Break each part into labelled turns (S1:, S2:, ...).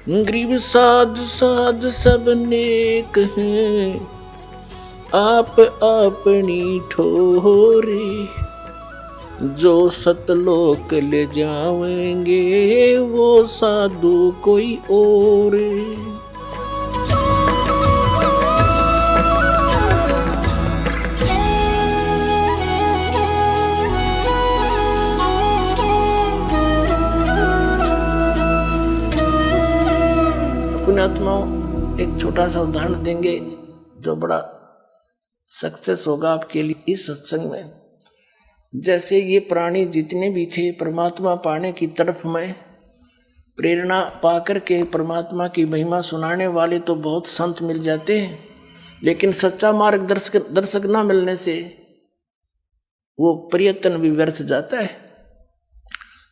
S1: गरीब साध साध सब नेक हैं, आप अपनी ठोरे, जो सतलोक ले जाएंगे वो साधु कोई और। पुण्यात्माओं, एक छोटा सा उदाहरण देंगे जो बड़ा सक्सेस होगा आपके लिए इस सत्संग में। जैसे ये प्राणी जितने भी थे परमात्मा पाने की तरफ में प्रेरणा पाकर के परमात्मा की महिमा सुनाने वाले तो बहुत संत मिल जाते हैं, लेकिन सच्चा मार्गदर्शक ना मिलने से वो प्रयत्न भी व्यर्थ जाता है।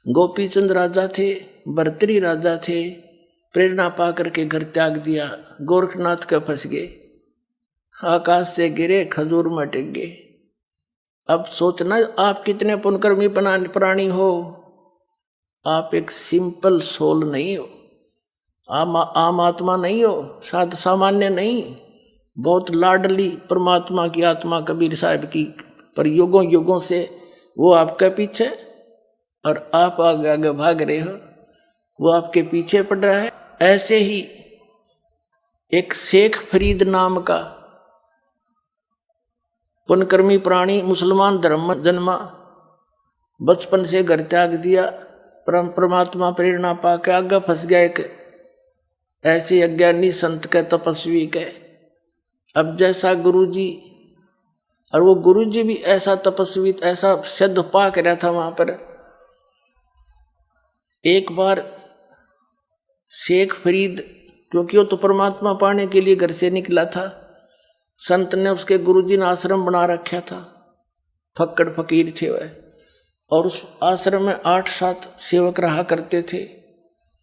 S1: गोपीचंद राजा थे, भर्तृहरि राजा थे, प्रेरणा पाकर के घर त्याग दिया, गोरखनाथ का फंस गए, आकाश से गिरे खजूर में टिक गए। अब सोचना आप कितने पुण्यकर्मी प्राणी हो, आप एक सिंपल सोल नहीं हो, आम आत्मा नहीं हो, सामान्य नहीं, बहुत लाडली परमात्मा की आत्मा कबीर साहब की, पर युगों युगों से वो आपके पीछे और आप आगे आगे भाग रहे हो, वो आपके पीछे पड़ रहा है। ऐसे ही एक शेख फरीद नाम का पुण्यकर्मी प्राणी मुसलमान धर्म में जन्मा, बचपन से घर त्याग दिया, परमात्मा प्रेरणा पाके आगे फंस गया एक ऐसे अज्ञानी संत के, तपस्वी के। अब जैसा गुरुजी, और वो गुरुजी भी ऐसा तपस्वी, ऐसा सिद्ध पाक रहा था वहां पर। एक बार शेख फरीद, क्योंकि वो तो परमात्मा पाने के लिए घर से निकला था, संत ने उसके गुरुजी ने आश्रम बना रखा था, फक्कड़ फकीर थे वह, और उस आश्रम में 8-7 सेवक रहा करते थे।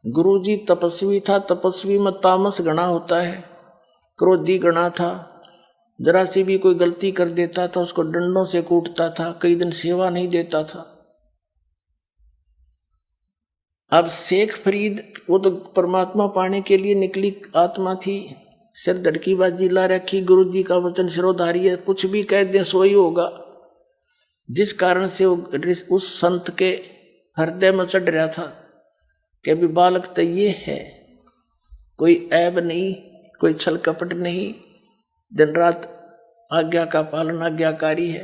S1: गुरुजी तपस्वी था, तपस्वी में तामस गणा होता है, क्रोधी गणा था, जरा सी भी कोई गलती कर देता था उसको डंडों से कूटता था, कई दिन सेवा नहीं देता था। अब शेख फरीद वो तो परमात्मा पाने के लिए निकली आत्मा थी, सिर धड़की बाजी ला रखी, गुरुजी का वचन शिरोधारी है, कुछ भी कह दें सो ही होगा, जिस कारण से वो उस संत के हृदय में चढ़ रहा था कि अभी बालक तो ये है, कोई ऐब नहीं, कोई छल कपट नहीं, दिन रात आज्ञा का पालन आज्ञाकारी है।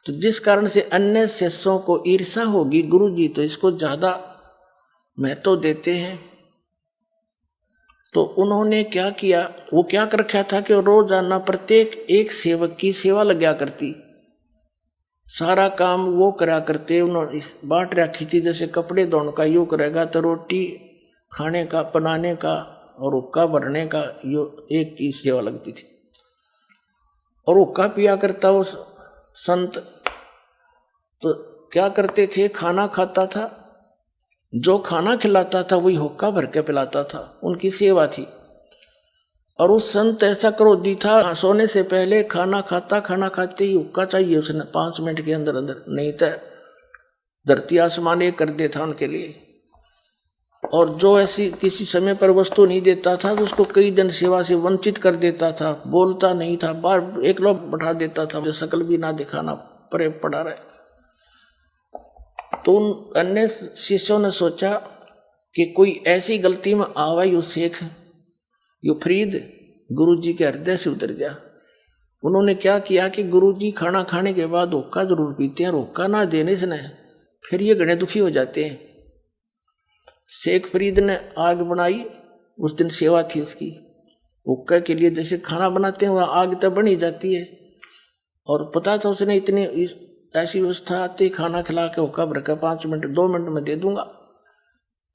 S1: तो जिस कारण से अन्य शिष्यों को ईर्षा होगी, गुरुजी तो इसको ज्यादा महत्व देते हैं। तो उन्होंने क्या किया, वो क्या कर रखा था कि रोजाना प्रत्येक एक सेवक की सेवा लगा करती, सारा काम वो करा करते। उन्होंने बांट रखी थी, जैसे कपड़े धोने का यूँ करेगा तो रोटी खाने का, बनाने का और हुक्का भरने का यो एक की सेवा लगती थी। और हुक्का पिया करता वो संत, तो क्या करते थे, खाना खाता था, जो खाना खिलाता था वही हुक्का भर के पिलाता था, उनकी सेवा थी। और उस संत ऐसा क्रोधी था, सोने से पहले खाना खाता, खाना खाते ही हुक्का चाहिए उसने 5 मिनट के अंदर अंदर, नहीं तो धरती आसमान एक कर देता उनके लिए। और जो ऐसी किसी समय पर वस्तु नहीं देता था तो उसको कई दिन सेवा से वंचित कर देता था, बोलता नहीं था, बार एक लोग बैठा देता था, जो शकल भी ना दिखाना परे पड़ा रहे। तो उन अन्य शिष्यों ने सोचा कि कोई ऐसी गलती में आवा यो शेख, यो फरीद गुरुजी के हृदय से उतर जा। उन्होंने क्या किया कि गुरुजी खाना खाने के बाद हुक्का जरूर पीते हैं, हुक्का ना देने से न फिर ये घने दुखी हो जाते हैं। शेख फरीद ने आग बनाई, उस दिन सेवा थी उसकी, हुक्का के लिए जैसे खाना बनाते हैं वह आग तब बन ही जाती है। और पता था उसने इतनी ऐसी व्यवस्था आती, खाना खिला के हुक्का भर के 5 मिनट 2 मिनट में दे दूंगा।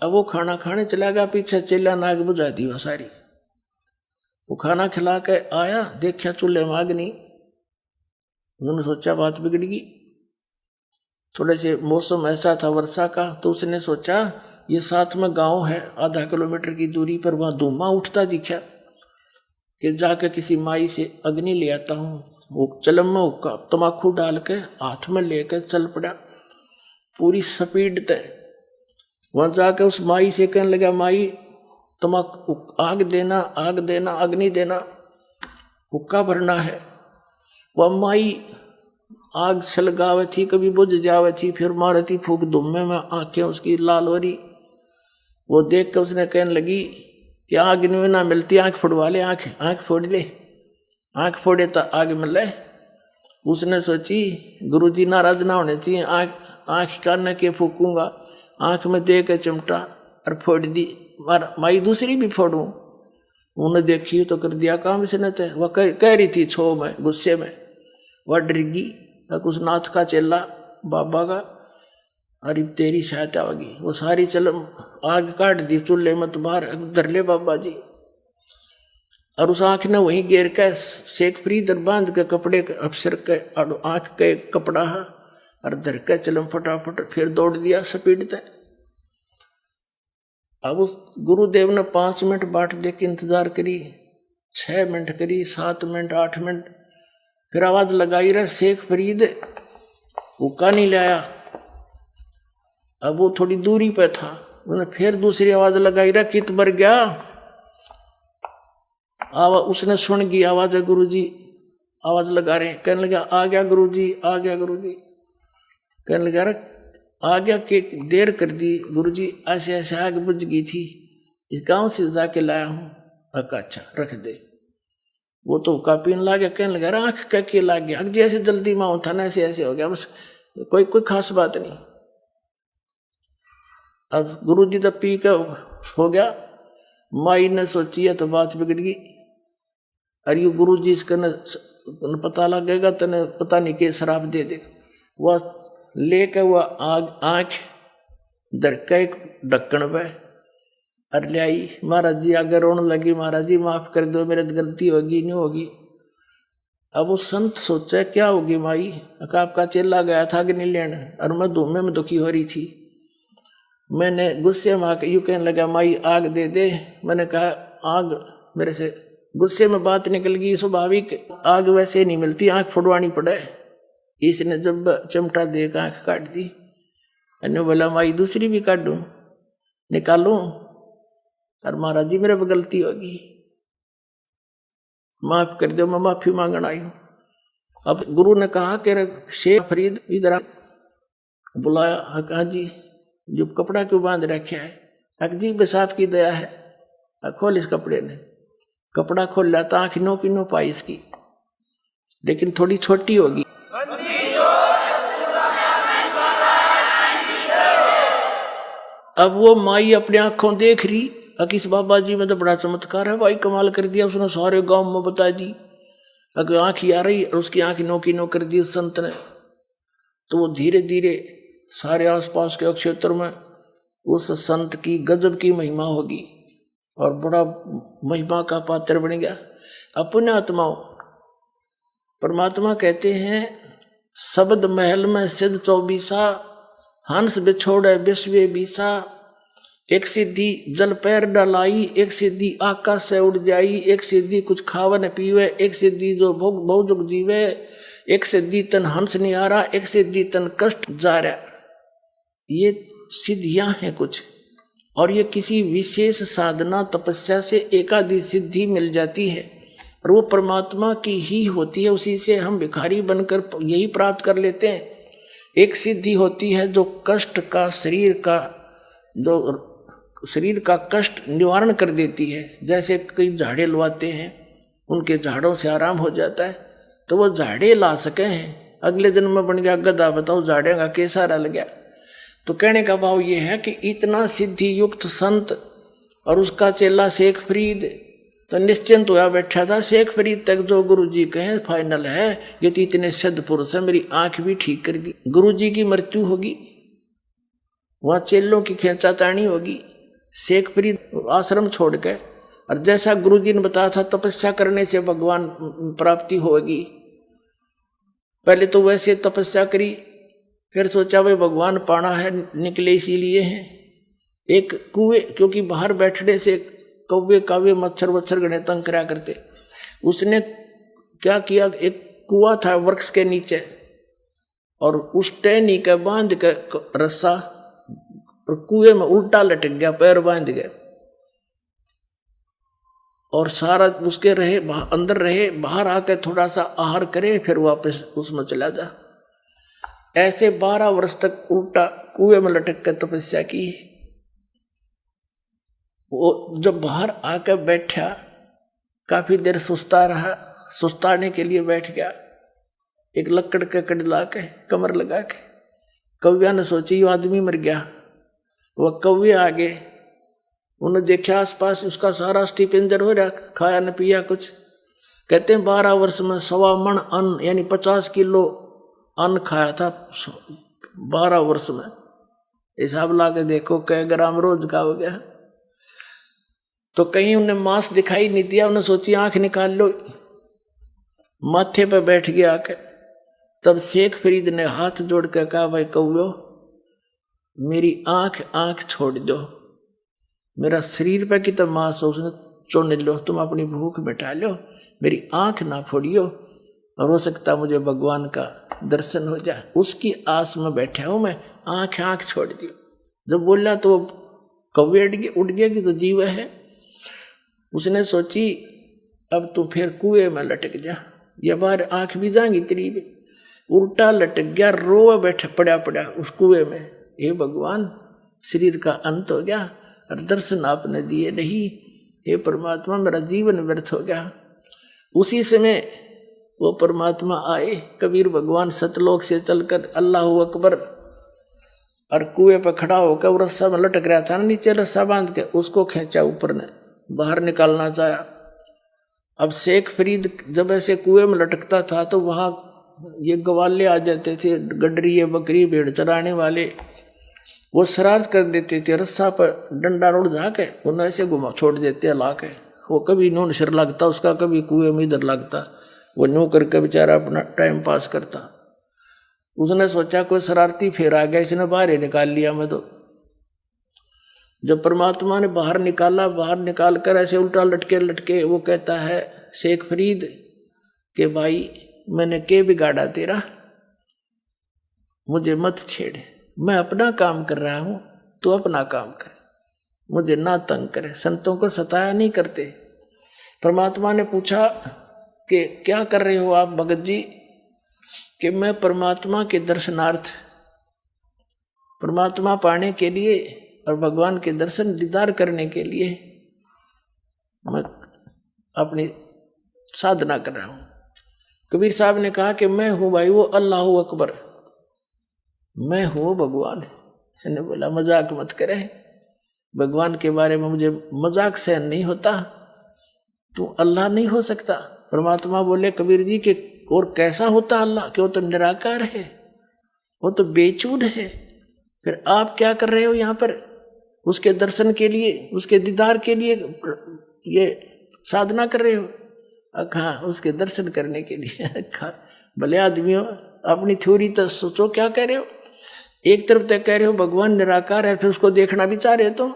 S1: अब वो खाना खाने चला गया, पीछे चेला ने आग बुझा दी वह सारी। वो खाना खिला के आया, देखा चूल्हे में आग नहीं। उन्होंने सोचा बात बिगड़ गई। थोड़े से मौसम ऐसा था वर्षा का, तो उसने सोचा ये साथ में गांव है, आधा किलोमीटर की दूरी पर, वहाँ धुआं उठता दिखा कि जाके किसी माई से अग्नि ले आता हूँ। वो चलम में हुक्का तमाकू डाल के हाथ में लेकर चल पड़ा पूरी स्पीड तय। वहाँ जाके उस माई से कहने लगा, माई तमक आग देना, आग देना, अग्नि देना, हुक्का भरना है। वह माई आग सलगावे थी, कभी बुझ जावे थी, फिर मारे थी फूक धुम्मे में, आंखें उसकी लाल हो रही। वो देख कर उसने कहने लगी कि आग में ना मिलती, आंख फोड़वा ले, आंख फोड़ ले। आंख फोड़े तो आग मिले। उसने सोची गुरुजी नाराज ना होने चाहिए, आंख कान के फूकूंगा, आंख में दे के चिमटा और फोड़ दी। माई दूसरी भी फोड़ूं। उन्हें देखी तो कर दिया काम इसने। तो वह कह रही थी छो में, गुस्से में, वह डरगी तक उस नाथ का चेला बाबा का, अरे तेरी सहायता होगी। वो सारी चलम आग काट दी, चूल्हे मत बाहर धर ले बाबा जी। और उस आंख ने वहीं गिर के शेख फरीद बांध के कपड़े के अफसर के आंख के कपड़ा है और धर के चलम फटाफट फिर दौड़ दिया स्पीड तक। अब उस गुरुदेव ने 5 मिनट बाट दे के इंतजार करी, 6 मिनट करी, 7 मिनट, 8 मिनट, फिर आवाज लगाई रहा शेख फरीद, हुक्का नहीं लाया। अब वो थोड़ी दूरी पे था, उन्हें फिर दूसरी आवाज लगाई रहा, कित बर गया। उसने सुन गई आवाज है, गुरुजी आवाज लगा रहे। कहने लगा आ गया गुरुजी, आ गया गुरुजी। कहने लगा रहा आ गया कि देर कर दी गुरुजी, ऐसे ऐसे आग बुझ गई थी, इस गांव से जाके लाया हूँ। अच्छा रख दे। वो तो हुक्का पीने लग गया। कहने लगा आंख कह के लग गया, जैसे जल्दी माँ था ना ऐसे ऐसे हो गया, बस कोई खास बात नहीं। अब गुरुजी तो पी के हो गया। माई ने सोची है तो बात बिगड़ गई। अरे ये गुरुजी इसका न पता लगेगा तो न पता नहीं के शराब दे दे। वह लेकर वह आंख दर का एक ढक्कन पे और ले आई। महाराज जी आगे रोने लगी, महाराज जी माफ कर दो, मेरे गलती होगी नहीं होगी। अब वो संत सोचा क्या होगी माई, आपका चेला गया था अग्नि लेने और मैं धूमे में दुखी हो रही थी। मैंने गुस्से में आकर यूं कहने लगा माई आग दे दे। मैंने कहा आग मेरे से गुस्से में बात निकल गई, स्वाभाविक आग वैसे नहीं मिलती, आंख फुड़वानी पड़े। इसने जब चिमटा दे कर आंख काट दी। मैंने बोला माई दूसरी भी काट दूं, निकालूं। और महाराज जी मेरे पे गलती होगी, माफ कर दो, मैं माफी मांगने आई हूं। अब गुरु ने कहा कि शेख फरीद इधर आ। बुलाया। कहा जी जो कपड़ा क्यों बांध रखे है। जी बेसाफ की दया है। खोल इस कपड़े ने। कपड़ा खोल लाता, आंख नो की नो पाई इसकी, लेकिन थोड़ी छोटी होगी। अब वो माई अपनी आंखों देख रही, किस बाबा जी में तो बड़ा चमत्कार है भाई, कमाल कर दिया उसने, सारे गांव में बता दी। अगर आंख ही आ रही और उसकी आंख नो की नो कर दी उस संत ने। तो वो धीरे धीरे सारे आसपास के क्षेत्र में उस संत की गजब की महिमा होगी और बड़ा महिमा का पात्र बन गया। अपने आत्माओं परमात्मा कहते हैं शब्द महल में सिद्ध 24 हंस बिछोड़े विश्व बीसा। एक सिद्धि जल पैर डलाई, एक सिद्धि आकाश से उड़ जाई, एक सिद्धि कुछ खावन पीवे, एक सिद्धि जो भोग बहुजुग जीवे, एक सिद्धि तन हंस नहीं आ रहा, एक सिद्धि तन कष्ट जा रहा। ये सिद्धियां हैं कुछ, और ये किसी विशेष साधना तपस्या से एकादि सिद्धि मिल जाती है और वो परमात्मा की ही होती है। उसी से हम भिखारी बनकर यही प्राप्त कर लेते हैं। एक सिद्धि होती है जो कष्ट का शरीर का कष्ट निवारण कर देती है। जैसे कई झाड़े लवाते हैं, उनके झाड़ों से आराम हो जाता है, तो वो झाड़े ला सके हैं। अगले जन्म में बन गया गधा, बताओ झाड़े का कैसा रह गया। तो कहने का भाव ये है कि इतना सिद्धि युक्त संत और उसका चेला शेख फरीद तो निश्चिंत हुआ बैठा था। शेख फरीद तक जो गुरुजी कहे फाइनल है, ये तो इतने सिद्ध पुरुष है, मेरी आंख भी ठीक कर दी। गुरुजी की मृत्यु होगी, वहाँ चेलों की खींचातानी होगी। शेख फरीद आश्रम छोड़ के, और जैसा गुरुजी ने बताया था तपस्या करने से भगवान प्राप्ति होगी। पहले तो वैसे तपस्या करी, फिर सोचा भाई भगवान पाना है, निकले इसीलिए हैं। एक कुएं, क्योंकि बाहर बैठने से कौवे कावे मच्छर वच्छर गणे तंग करा करते, उसने क्या किया, एक कुआं था वृक्ष के नीचे, और उस टहनी के बांध के रस्सा और कुएं में उल्टा लटक गया, पैर बांध गए। और सारा उसके रहे अंदर रहे, बाहर आकर थोड़ा सा आहार करे, फिर वापस उसमें चला जा। ऐसे 12 वर्ष तक उल्टा कुएं में लटक कर तपस्या की। वो जब बाहर आकर बैठा, काफी देर सुस्ता रहा, सुस्ताने के लिए बैठ गया, एक लकड़ का कड़ ला के कमर लगा के। कौव्या ने सोची ये आदमी मर गया। वह कौवे आगे, उन्होंने देखा आसपास उसका सारा अस्थि पिंजर हो रहा, खाया न पिया कुछ। कहते हैं 12 वर्ष में 1.25 मन अन्न यानी 50 किलो अन्न खाया था 12 वर्ष में। हिसाब ला के देखो कै ग्राम रोज का हो गया। तो कहीं उन्हें मांस दिखाई नहीं दिया, उन्हें सोची आंख निकाल लो, माथे पे बैठ गया आके। तब शेख फरीद ने हाथ जोड़ कर कहा, भाई कौव्यो मेरी आंख छोड़ दो, मेरा शरीर पे की तो मांस उसने चुन लो, तुम अपनी भूख मिटा लो, मेरी आंख ना फोड़ियो, और हो सकता मुझे भगवान का दर्शन हो जाए, उसकी आस में बैठा हूं मैं, आंख छोड़ दियो। जब बोला तो कौवे उड़ गया कि तो जीव है। उसने सोची अब तू फिर कुएं में लटक जा, या बाहर आंख भी जाएंगी तेरी भी। उल्टा लटक गया, रोए बैठा पड़ा उस कुएं में। हे भगवान, शरीर का अंत हो गया और दर्शन आपने दिए नहीं, हे परमात्मा मेरा जीवन व्यर्थ हो गया। उसी समय वो परमात्मा आए, कबीर भगवान सतलोक से चलकर अल्लाह अकबर, और कुएं पर खड़ा होकर वो रस्सा में लटक रहा था, नीचे रस्सा बांध के उसको खींचा, ऊपर ने बाहर निकालना चाहा। अब शेख फरीद जब ऐसे कुएं में लटकता था तो वहां ये गवाले आ जाते थे, गडरी बकरी भेड़ चराने वाले, वो शरारत कर देते थे, रस्सा पर डंडा रोड जाके उन्हें ऐसे घुमा छोड़ देते हला के। वो कभी नून सिर लगता उसका, कभी कुएं में इधर लगता, वो न्यू करके बेचारा अपना टाइम पास करता। उसने सोचा कोई शरारती फेर आ गया, इसने बाहर ही निकाल लिया मैं तो। जब परमात्मा ने बाहर निकाला, बाहर निकाल कर ऐसे उल्टा लटके वो कहता है शेख फरीद के भाई मैंने के बिगाड़ा तेरा, मुझे मत छेड़, मैं अपना काम कर रहा हूं, तू अपना काम कर, मुझे ना तंग करे। संतों को सताया नहीं करते। परमात्मा ने पूछा कि क्या कर रहे हो आप भगत जी? कि मैं परमात्मा के दर्शनार्थ, परमात्मा पाने के लिए और भगवान के दर्शन दीदार करने के लिए मैं अपनी साधना कर रहा हूं। कबीर साहब ने कहा कि मैं हूं भाई वो अल्लाह अकबर, मैं हूं भगवान। मैंने बोला मजाक मत करे, भगवान के बारे में मुझे मजाक सहन नहीं होता, तू अल्लाह नहीं हो सकता। परमात्मा बोले कबीर जी के और कैसा होता अल्लाह, कि वो तो निराकार है, वो तो बेचूद है, फिर आप क्या कर रहे हो यहाँ पर? उसके दर्शन के लिए, उसके दीदार के लिए ये साधना कर रहे हो? हाँ, उसके दर्शन करने के लिए। भले आदमियों, अपनी थ्योरी तो सोचो क्या कह रहे हो। एक तरफ तक कह रहे हो भगवान निराकार है, फिर उसको देखना भी चाह रहे हो तुम,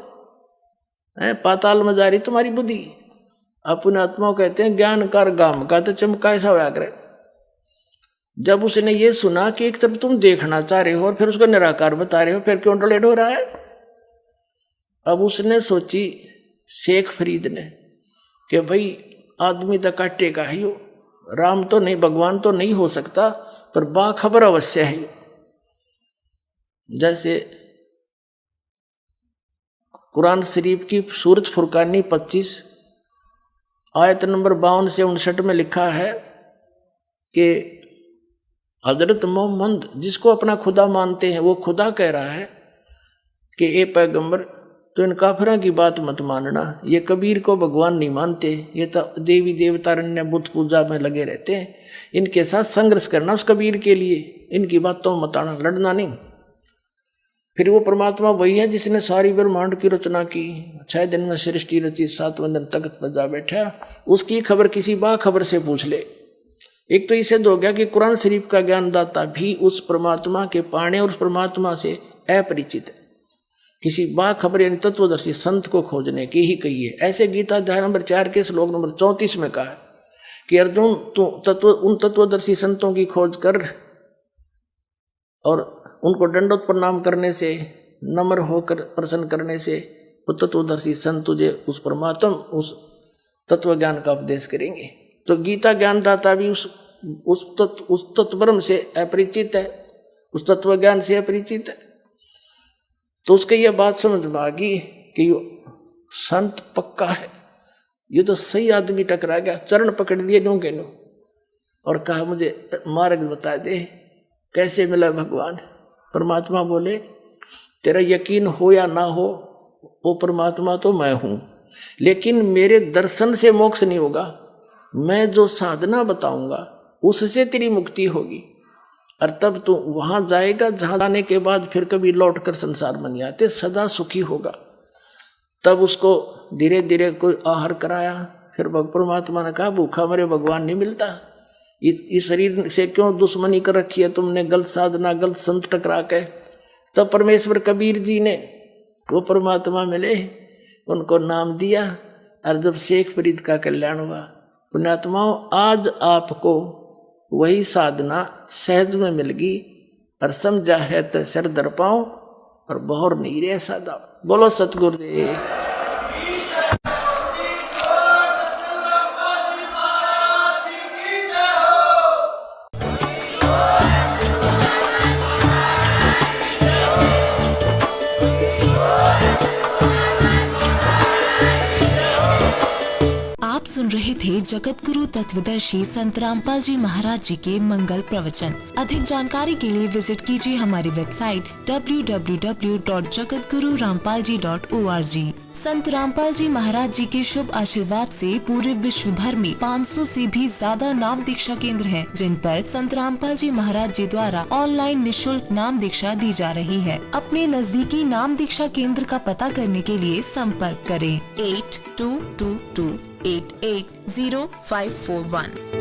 S1: पाताल में जा रही तुम्हारी बुद्धि। अपने आत्माओं कहते हैं ज्ञान कर गाम का तो चमका ऐसा होया करे। जब उसने ये सुना कि एक तरफ तुम देखना चाह रहे हो और फिर उसको निराकार बता रहे हो, फिर क्यों डलेट हो रहा है? अब उसने सोची शेख फरीद ने कि भाई आदमी तो काटेगा ही, राम तो नहीं, भगवान तो नहीं हो सकता, पर बाखबर अवश्य है। जैसे कुरान शरीफ की सूरत फुरकानी 25 आयत नंबर 52 से 59 में लिखा है कि हजरत मोहम्मद जिसको अपना खुदा मानते हैं, वो खुदा कह रहा है कि ए पैगंबर तो इन काफिरों की बात मत मानना, ये कबीर को भगवान नहीं मानते, ये तो देवी देवतारण्य बुत पूजा में लगे रहते हैं, इनके साथ संघर्ष करना उस कबीर के लिए, इनकी बातों मत आना, लड़ना नहीं। फिर वो परमात्मा वही है जिसने सारी ब्रह्मांड की रचना की, 6 दिन में सृष्टि रची, 7वें दिन तख्त पर जा बैठा, उसकी खबर किसी बाखबर से पूछ ले। एक तो इसे हो गया कि कुरान शरीफ का ज्ञानदाता भी उस परमात्मा के पाने और उस परमात्मा से अपरिचित है। किसी बाखबर यानी तत्वदर्शी संत को खोजने की ही कही है। ऐसे गीता अध्याय नंबर 4 के श्लोक नंबर 34 में कहा कि अर्जुन तू उन तत्वदर्शी संतों की खोज कर और उनको दंडोत प्रणाम करने से, नम्र होकर प्रसन्न करने से वो तत्वदर्शी संत तुझे उस परमात्मा, उस तत्व ज्ञान का उपदेश करेंगे। तो गीता ज्ञानदाता भी उस तत्व ब्रह्म से अपरिचित है, उस तत्व ज्ञान से अपरिचित है। तो उसके ये बात समझ में आ गई कि संत पक्का है, ये तो सही आदमी टकरा गया, चरण पकड़ दिए नो के नो और कहा मुझे मार्ग बता दे, कैसे मिला भगवान। परमात्मा बोले तेरा यकीन हो या ना हो, वो परमात्मा तो मैं हूं, लेकिन मेरे दर्शन से मोक्ष नहीं होगा, मैं जो साधना बताऊंगा उससे तेरी मुक्ति होगी। और तब तू वहां जाएगा जहां जाने के बाद फिर कभी लौटकर संसार में नहीं आते, सदा सुखी होगा। तब उसको धीरे धीरे कोई आहार कराया। फिर परमात्मा ने कहा भूखा मरे भगवान नहीं मिलता, इस शरीर से क्यों दुश्मनी कर रखी है तुमने, गलत साधना गलत संत टकरा के। तब परमेश्वर कबीर जी ने वो परमात्मा मिले, उनको नाम दिया। और जब शेख फरीद का कल्याण हुआ, पुण्यात्माओं आज आपको वही साधना सहज में मिल गई और समझा है तो सर दर पाओ और बहुर नहीं रहे सादा। बोलो सतगुरुदेव।
S2: सुन रहे थे जगत गुरु तत्वदर्शी संत रामपाल जी महाराज जी के मंगल प्रवचन। अधिक जानकारी के लिए विजिट कीजिए हमारी वेबसाइट www.jagatgururampalji.org। संत रामपाल जी महाराज जी के शुभ आशीर्वाद से पूरे विश्व भर में 500 से भी ज्यादा नाम दीक्षा केंद्र हैं, जिन पर संत रामपाल जी महाराज जी द्वारा ऑनलाइन निशुल्क नाम दीक्षा दी जा रही है। अपने नजदीकी नाम दीक्षा केंद्र का पता करने के लिए संपर्क करें 8222880541।